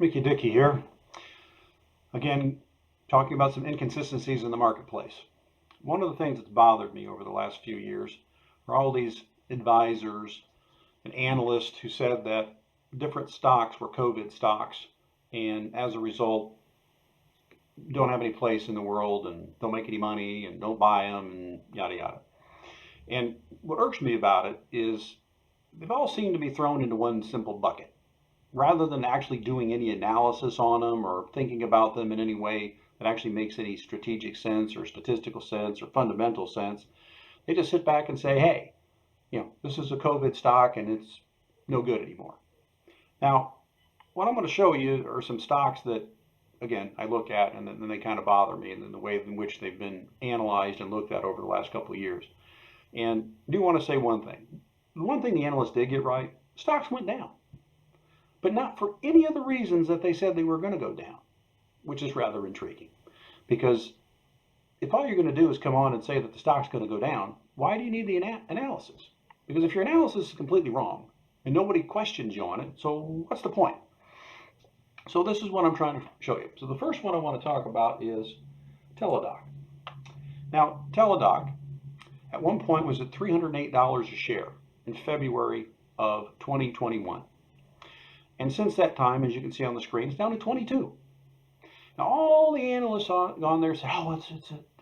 Mickey Dickey here. Again, talking about some inconsistencies in the marketplace. One of the things that's bothered me over the last few years are all these advisors and analysts who said that different stocks were COVID stocks and as a result don't have any place in the world and don't make any money and don't buy them and yada yada. And what irks me about it is they've all seemed to be thrown into one simple bucket. Rather than actually doing any analysis on them or thinking about them in any way that actually makes any strategic sense or statistical sense or fundamental sense, they just sit back and say, hey, this is a COVID stock and it's no good anymore. Now, what I'm going to show you are some stocks that, again, I look at and then they kind of bother me, and then the way in which they've been analyzed and looked at over the last couple of years. And I do want to say one thing. The one thing the analysts did get right, stocks went down. But not for any of the reasons that they said they were going to go down, which is rather intriguing. Because if all you're going to do is come on and say that the stock's going to go down, why do you need the analysis? Because if your analysis is completely wrong and nobody questions you on it, so what's the point? So this is what I'm trying to show you. So the first one I want to talk about is Teladoc. Now, Teladoc at one point was at $308 a share in February of 2021. And since that time, as you can see on the screen, it's down to 22. Now, all the analysts on there say, oh,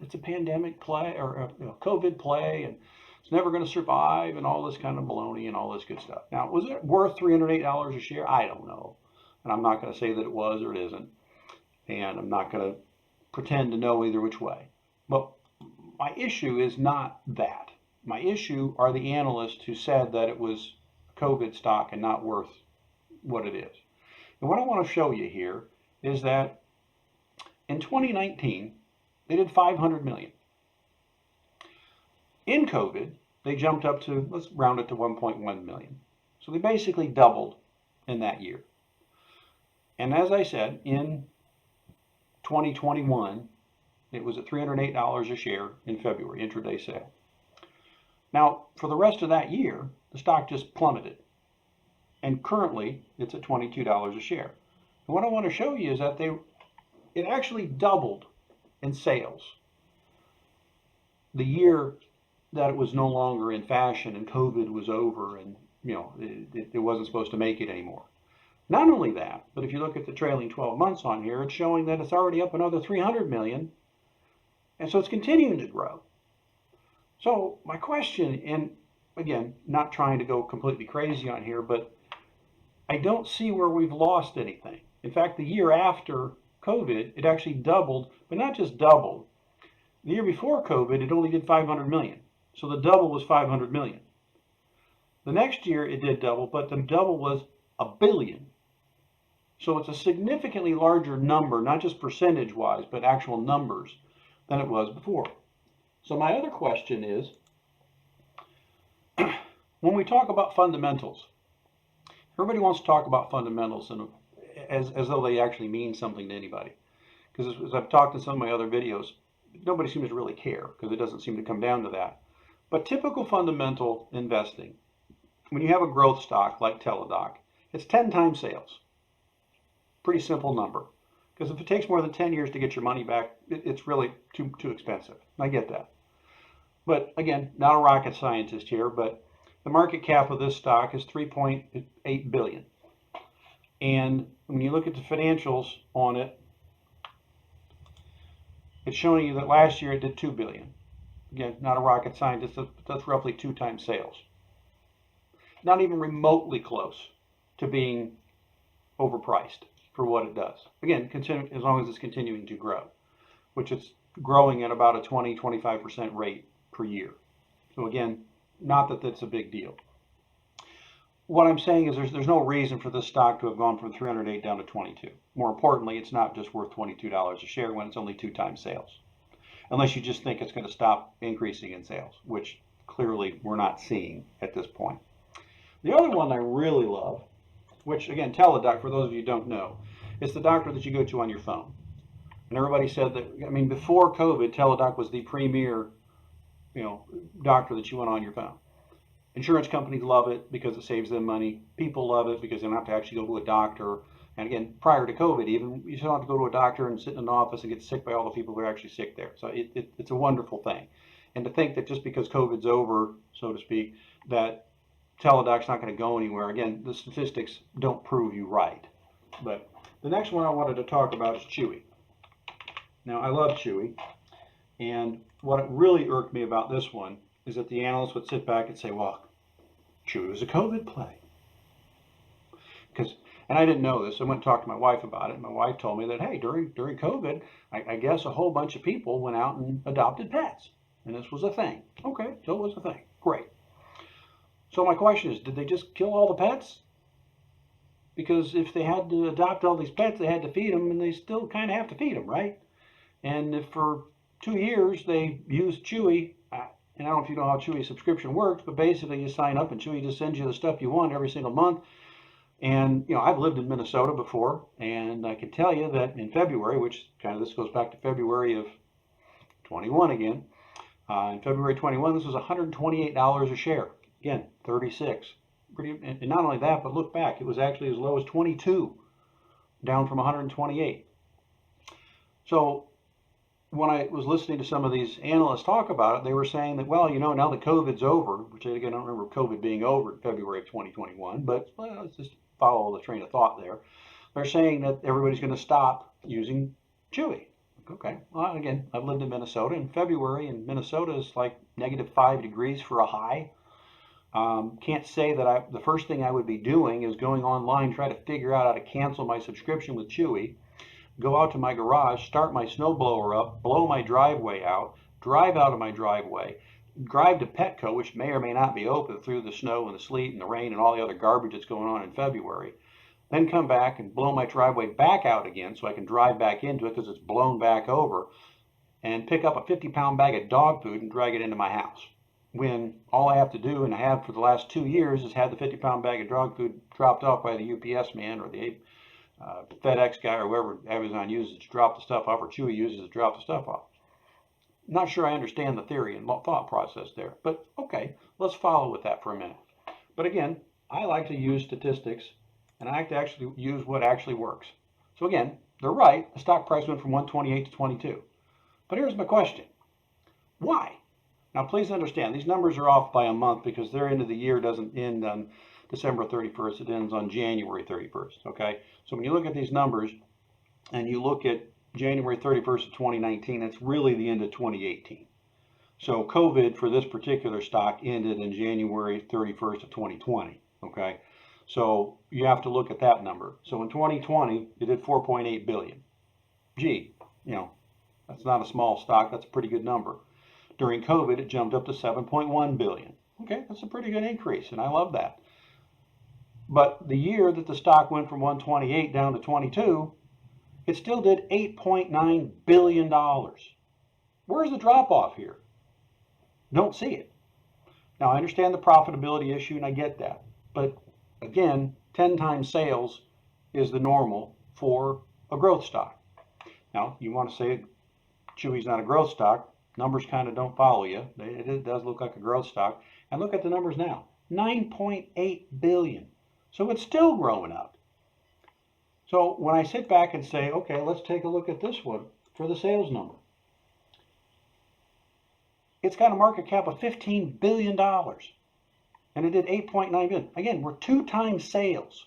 it's a pandemic play or a COVID play, and it's never going to survive, and all this kind of baloney and all this good stuff. Now, was it worth $308 a share? I don't know. And I'm not going to say that it was or it isn't. And I'm not going to pretend to know either which way. But my issue is not that. My issue are the analysts who said that it was a COVID stock and not worth what it is. And what I want to show you here is that in 2019, they did 500 million. In COVID, they jumped up to, let's round it to 1.1 million. So they basically doubled in that year. And as I said, in 2021, it was at $308 a share in February, intraday sale. Now, for the rest of that year, the stock just plummeted. And currently, it's at $22 a share. And what I want to show you is that it actually doubled in sales the year that it was no longer in fashion and COVID was over and it wasn't supposed to make it anymore. Not only that, but if you look at the trailing 12 months on here, it's showing that it's already up another 300 million. And so it's continuing to grow. So my question, and again, not trying to go completely crazy on here, but I don't see where we've lost anything. In fact, the year after COVID, it actually doubled, but not just doubled. The year before COVID, it only did 500 million. So the double was 500 million. The next year, it did double, but the double was $1 billion. So it's a significantly larger number, not just percentage-wise, but actual numbers than it was before. So my other question is, when we talk about fundamentals, everybody wants to talk about fundamentals and as though they actually mean something to anybody. Because as I've talked in some of my other videos, nobody seems to really care because it doesn't seem to come down to that. But typical fundamental investing, when you have a growth stock like Teladoc, it's 10 times sales. Pretty simple number. Because if it takes more than 10 years to get your money back, it's really too expensive. I get that. But again, not a rocket scientist here, but the market cap of this stock is 3.8 billion. And when you look at the financials on it, it's showing you that last year it did 2 billion. Again, not a rocket scientist, that's roughly 2 times sales. Not even remotely close to being overpriced for what it does. Again, as long as it's continuing to grow, which it's growing at about a 20-25% rate per year. So again, not that that's a big deal. What I'm saying is there's no reason for this stock to have gone from 308 down to 22. More importantly, it's not just worth $22 a share when it's only 2 times sales. Unless you just think it's going to stop increasing in sales, which clearly we're not seeing at this point. The other one I really love, which again, Teladoc, for those of you who don't know, it's the doctor that you go to on your phone. And everybody said that, before COVID, Teladoc was the premier, doctor that you went on your phone. Insurance companies love it because it saves them money. People love it because they don't have to actually go to a doctor And again, prior to COVID, even you still have to go to a doctor and sit in an office and get sick by all the people who are actually sick there. So it's a wonderful thing. And to think that just because COVID's over, so to speak, that Teladoc's not going to go anywhere. Again, the statistics don't prove you right. But the next one I wanted to talk about is Chewy. Now, I love Chewy. And what really irked me about this one is that the analysts would sit back and say, well, Chewy was a COVID play. And I didn't know this. I went and talked to my wife about it. My wife told me that, hey, during COVID, I guess a whole bunch of people went out and adopted pets. And this was a thing. Okay, so it was a thing. Great. So my question is, did they just kill all the pets? Because if they had to adopt all these pets, they had to feed them, and they still kind of have to feed them, right? And if for 2 years they used Chewy, and I don't know if you know how Chewy subscription works, but basically you sign up and Chewy just sends you the stuff you want every single month. And, I've lived in Minnesota before, and I can tell you that in February, which kind of this goes back to February of 21 again, in February 21, this was $128 a share. Again, 36. And not only that, but look back, it was actually as low as 22, down from 128. So when I was listening to some of these analysts talk about it, they were saying that, well, now that COVID's over, which again, I don't remember COVID being over in February of 2021, but let's just follow the train of thought there. They're saying that everybody's going to stop using Chewy. Okay, well, again, I've lived in Minnesota. In February in Minnesota is like -5 degrees for a high. Can't say that the first thing I would be doing is going online, try to figure out how to cancel my subscription with Chewy, go out to my garage, start my snowblower up, blow my driveway out, drive out of my driveway, drive to Petco, which may or may not be open through the snow and the sleet and the rain and all the other garbage that's going on in February, then come back and blow my driveway back out again so I can drive back into it because it's blown back over, and pick up a 50-pound bag of dog food and drag it into my house. When all I have to do, and I have for the last 2 years, is have the 50-pound bag of dog food dropped off by the UPS man or the FedEx guy or whoever Amazon uses to drop the stuff off, or Chewy uses to drop the stuff off. Not sure I understand the theory and thought process there, but okay, let's follow with that for a minute. But again, I like to use statistics, and I like to actually use what actually works. So again, they're right. The stock price went from 128 to 22. But here's my question. Why? Now, please understand, these numbers are off by a month because their end of the year doesn't end on December 31st. It ends on January 31st, okay? So when you look at these numbers and you look at January 31st of 2019, it's really the end of 2018. So COVID for this particular stock ended in January 31st of 2020, okay? So you have to look at that number. So in 2020, it did 4.8 billion. Gee, that's not a small stock. That's a pretty good number. During COVID, it jumped up to 7.1 billion. Okay, that's a pretty good increase, and I love that. But the year that the stock went from 128 down to 22, it still did $8.9 billion. Where's the drop off here? Don't see it. Now, I understand the profitability issue, and I get that. But again, 10 times sales is the normal for a growth stock. Now, you want to say Chewy's not a growth stock. Numbers kind of don't follow you. It does look like a growth stock. And look at the numbers now. 9.8 billion. So it's still growing up. So when I sit back and say, okay, let's take a look at this one for the sales number. It's got a market cap of $15 billion. And it did 8.9 billion. Again, we're 2 times sales.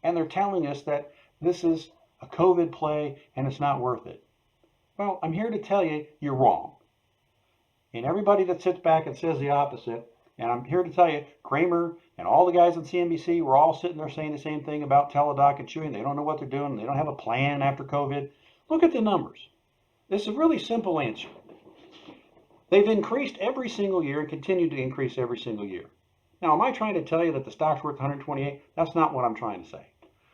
And they're telling us that this is a COVID play and it's not worth it. Well, I'm here to tell you, you're wrong. And everybody that sits back and says the opposite, and I'm here to tell you, Kramer and all the guys on CNBC were all sitting there saying the same thing about Teladoc and Chewy, and they don't know what they're doing. They don't have a plan after COVID. Look at the numbers. This is a really simple answer. They've increased every single year and continue to increase every single year. Now, am I trying to tell you that the stock's worth 128? That's not what I'm trying to say.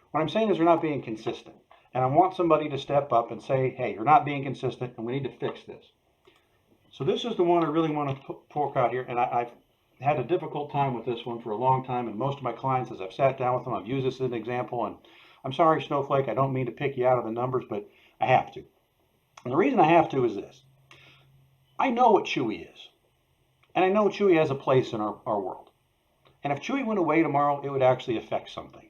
What I'm saying is they're not being consistent. And I want somebody to step up and say, hey, you're not being consistent, and we need to fix this. So this is the one I really want to poke out here, and I've had a difficult time with this one for a long time, and most of my clients, as I've sat down with them, I've used this as an example, and I'm sorry, Snowflake, I don't mean to pick you out of the numbers, but I have to. And the reason I have to is this. I know what Chewy is, and I know Chewy has a place in our world. And if Chewy went away tomorrow, it would actually affect something.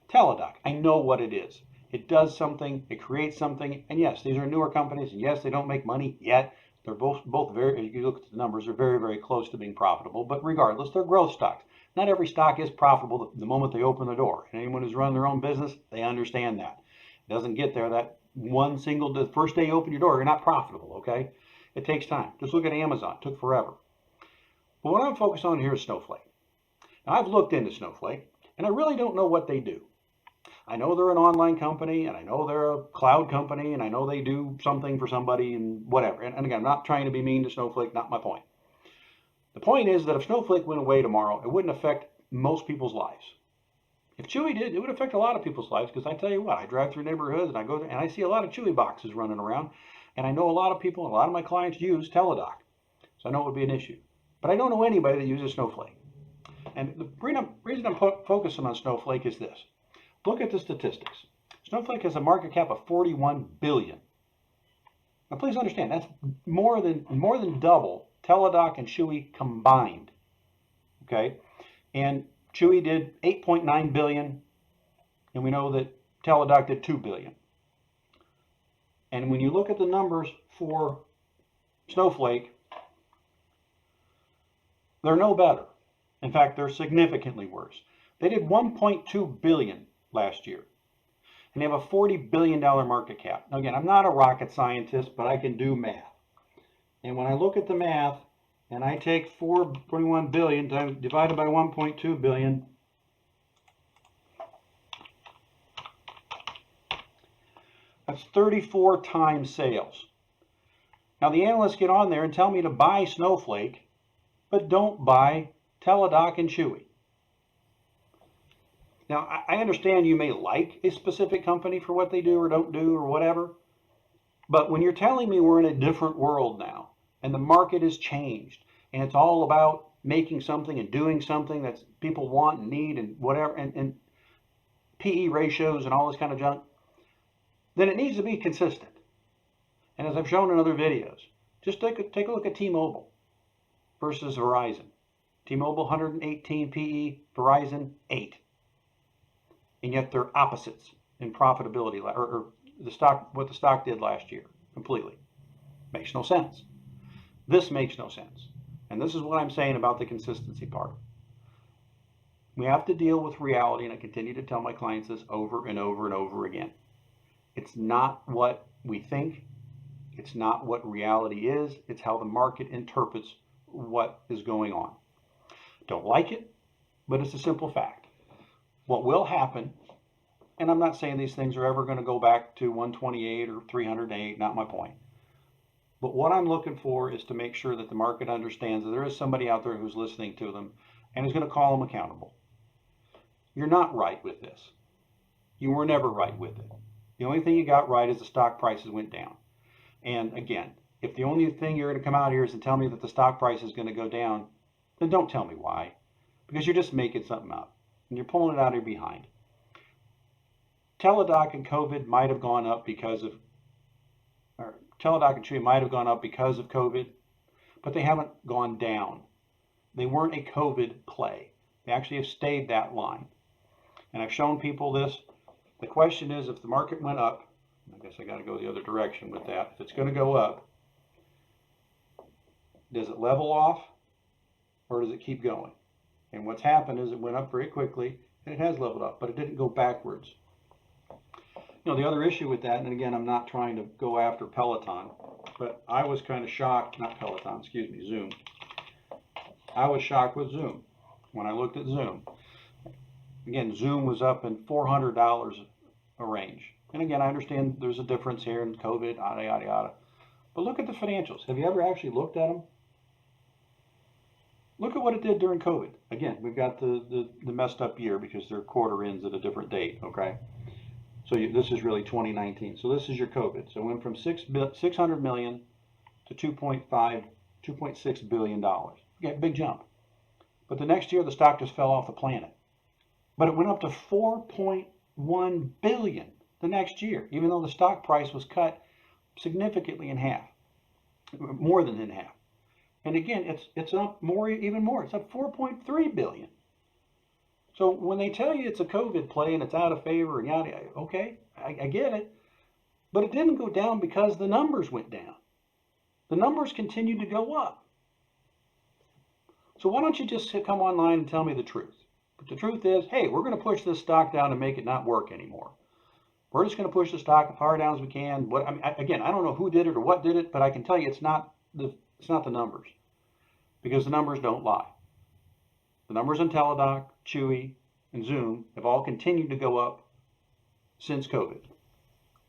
Teladoc, I know what it is. It does something, it creates something, and yes, these are newer companies, and yes, they don't make money yet. They're both very, if you look at the numbers, they're very, very close to being profitable, but regardless, they're growth stocks. Not every stock is profitable the moment they open the door. And anyone who's run their own business, they understand that. It doesn't get there that the first day you open your door, you're not profitable, okay? It takes time. Just look at Amazon, it took forever. But what I'm focused on here is Snowflake. Now, I've looked into Snowflake, and I really don't know what they do. I know they're an online company, and I know they're a cloud company, and I know they do something for somebody and whatever. And again, I'm not trying to be mean to Snowflake, not my point. The point is that if Snowflake went away tomorrow, it wouldn't affect most people's lives. If Chewy did, it would affect a lot of people's lives, because I tell you what, I drive through neighborhoods and I go there and I see a lot of Chewy boxes running around, and I know a lot of people, a lot of my clients use Teladoc, so I know it would be an issue. But I don't know anybody that uses Snowflake. And the reason I'm focusing on Snowflake is this. Look at the statistics. Snowflake has a market cap of $41 billion. Now please understand, that's more than double Teladoc and Chewy combined. Okay? And Chewy did $8.9 billion, and we know that Teladoc did $2 billion. And when you look at the numbers for Snowflake, they're no better. In fact, they're significantly worse. They did $1.2 billion last year, and they have a $40 billion market cap. Now again, I'm not a rocket scientist, but I can do math. And when I look at the math, and I take $41 billion divided by 1.2 billion, that's 34 times sales. Now the analysts get on there and tell me to buy Snowflake, but don't buy Teladoc and Chewy. Now, I understand you may like a specific company for what they do or don't do or whatever, but when you're telling me we're in a different world now, and the market has changed, and it's all about making something and doing something that people want and need and whatever, and PE ratios and all this kind of junk, then it needs to be consistent. And as I've shown in other videos, just take a look at T-Mobile versus Verizon. T-Mobile 118 PE, Verizon 8. And yet they're opposites in profitability, or what the stock did last year, completely. Makes no sense. This makes no sense. And this is what I'm saying about the consistency part. We have to deal with reality, and I continue to tell my clients this over and over and over again. It's not what we think. It's not what reality is. It's how the market interprets what is going on. Don't like it, but it's a simple fact. What will happen, and I'm not saying these things are ever going to go back to 128 or 308, not my point. But what I'm looking for is to make sure that the market understands that there is somebody out there who's listening to them and is going to call them accountable. You're not right with this. You were never right with it. The only thing you got right is the stock prices went down. And again, if the only thing you're going to come out here is to tell me that the stock price is going to go down, then don't tell me why, because you're just making something up. And you're pulling it out of your behind. Teladoc and COVID might have gone up Teladoc and Chewy might have gone up because of COVID, but they haven't gone down. They weren't a COVID play. They actually have stayed that line. And I've shown people this. The question is, if the market went up, I guess I got to go the other direction with that. If it's going to go up, does it level off or does it keep going? And what's happened is it went up very quickly, and it has leveled up, but it didn't go backwards. You know, the other issue with that, and again, I'm not trying to go after Peloton, but I was kind of shocked, not Peloton, excuse me, Zoom. I was shocked with Zoom when I looked at Zoom. Again, Zoom was up in $400 a range. And again, I understand there's a difference here in COVID, yada, yada, yada. But look at the financials. Have you ever actually looked at them? Look at what it did during COVID. Again, we've got the messed up year because their quarter ends at a different date, okay? So this is really 2019. So this is your COVID. So it went from $600 million to $2.6 billion. Okay, big jump. But the next year, the stock just fell off the planet. But it went up to $4.1 billion the next year, even though the stock price was cut significantly in half, more than in half. And again, it's up even more. It's up $4.3 billion. So when they tell you it's a COVID play and it's out of favor and yada, okay, I get it. But it didn't go down because the numbers went down. The numbers continued to go up. So why don't you just come online and tell me the truth? But the truth is, hey, we're going to push this stock down and make it not work anymore. We're just going to push the stock as far down as we can. What, I mean, again, I don't know who did it or what did it, but I can tell you it's not the numbers, because the numbers don't lie. The numbers in Teladoc, Chewy, and Zoom have all continued to go up since COVID,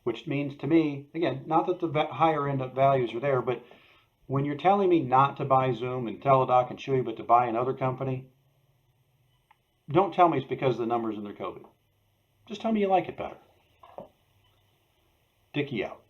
which means to me, again, not that the higher end values are there, but when you're telling me not to buy Zoom and Teladoc and Chewy, but to buy another company, don't tell me it's because of the numbers in their COVID. Just tell me you like it better. Dickie out.